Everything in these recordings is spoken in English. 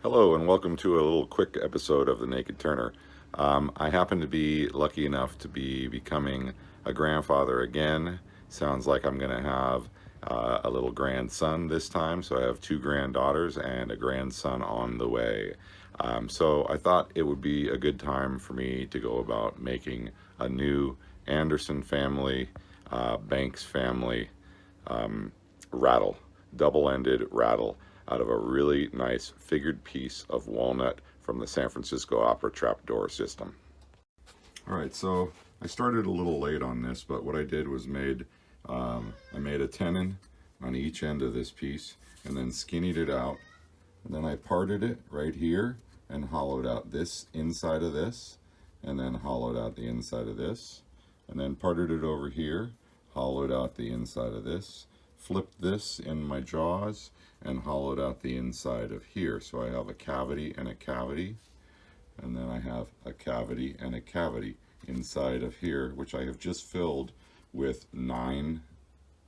Hello and welcome to a little quick episode of The Naked Turner. I happen to be lucky enough to be becoming a grandfather again. Sounds like I'm going to have a little grandson this time, so I have two granddaughters and a grandson on the way. So I thought it would be a good time for me to go about making a new Anderson family, Banks family rattle, double-ended rattle out of a really nice figured piece of walnut from the San Francisco Opera trapdoor system. All right, so I started a little late on this, but what I did was I made a tenon on each end of this piece and then skinnied it out. And then I parted it right here and hollowed out this inside of this, and then hollowed out the inside of this, and then parted it over here, hollowed out the inside of this, flipped this in my jaws, and hollowed out the inside of here. So I have a cavity and a cavity, and then I have a cavity and a cavity inside of here, which I have just filled with 9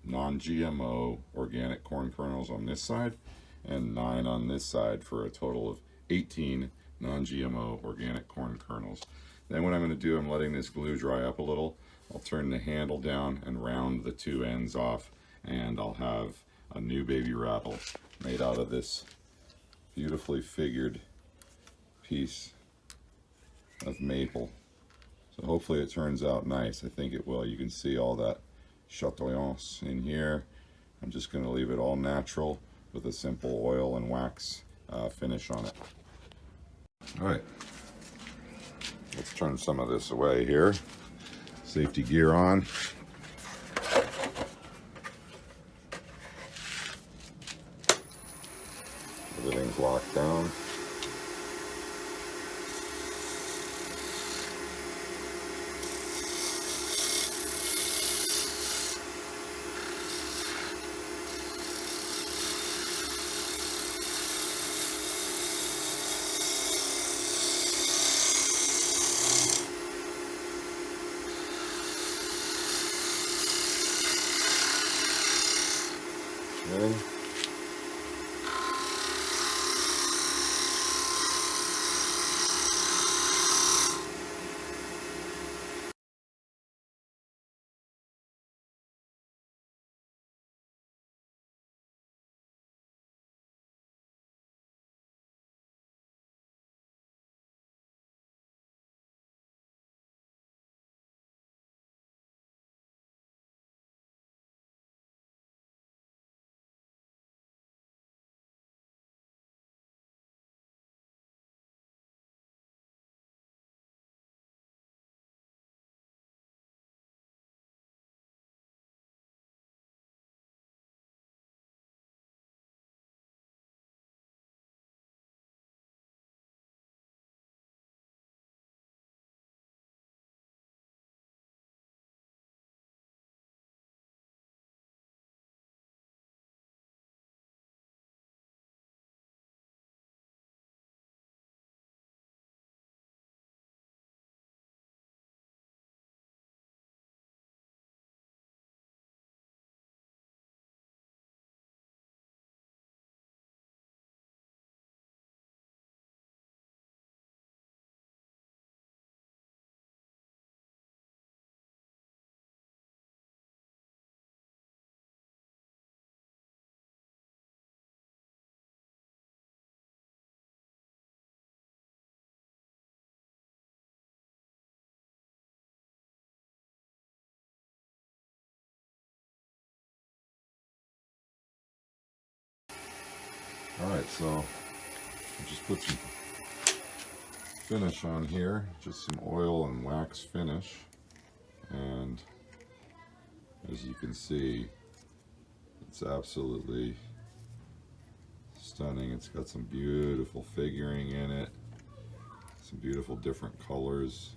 non-GMO organic corn kernels on this side and 9 on this side for a total of 18 non-GMO organic corn kernels. Then what I'm going to do, I'm letting this glue dry up a little. I'll turn the handle down and round the two ends off, and I'll have a new Baby Rattle made out of this beautifully figured piece of maple. So hopefully it turns out nice. I think it will. You can see all that chatouillance in here. I'm just going to leave it all natural with a simple oil and wax finish on it. All right, let's turn some of this away here. Safety gear on. Everything's locked down. Okay. All right, so I'll just put some finish on here, just some oil and wax finish, and as you can see, it's absolutely stunning. It's got some beautiful figuring in it, some beautiful different colors,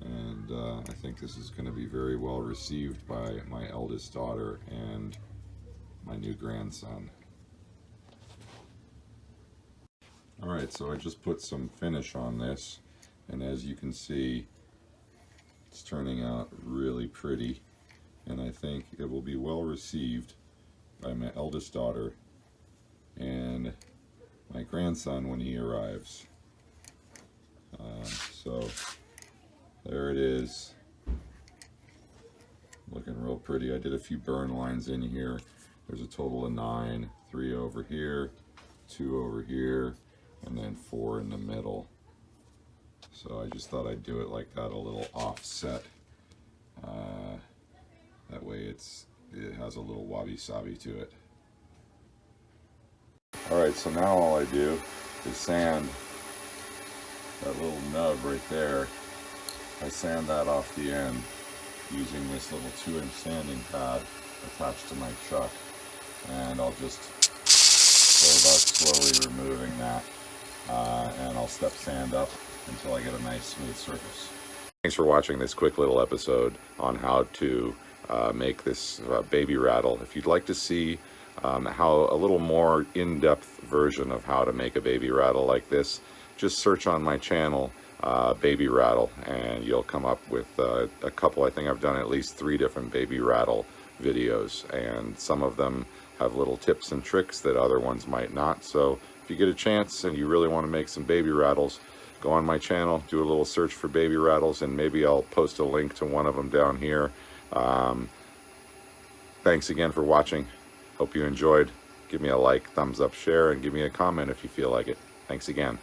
and I think this is going to be very well received by my eldest daughter and my new grandson. Alright, so I just put some finish on this, and as you can see, it's turning out really pretty, and I think it will be well received by my eldest daughter and my grandson when he arrives. So there it is, looking real pretty. I did a few burn lines in here. There's a total of 9, 3 over here, 2 over here, and then 4 in the middle. So I just thought I'd do it like that, a little offset. That way it has a little wabi-sabi to it. Alright, so now all I do is sand that little nub right there. I sand that off the end using this little 2-inch sanding pad attached to my chuck, and I'll just go about slowly removing that, and I'll step sand up until I get a nice smooth surface. Thanks for watching this quick little episode on how to make this Baby Rattle. If you'd like to see how a little more in-depth version of how to make a Baby Rattle like this, just search on my channel Baby Rattle, and you'll come up with a couple. I think I've done at least 3 different Baby Rattle videos, and some of them have little tips and tricks that other ones might not. So if you get a chance and you really want to make some Baby Rattles, go on my channel, do a little search for Baby Rattles, and maybe I'll post a link to one of them down here. Thanks again for watching. Hope you enjoyed. Give me a like, thumbs up, share, and give me a comment if you feel like it. Thanks again.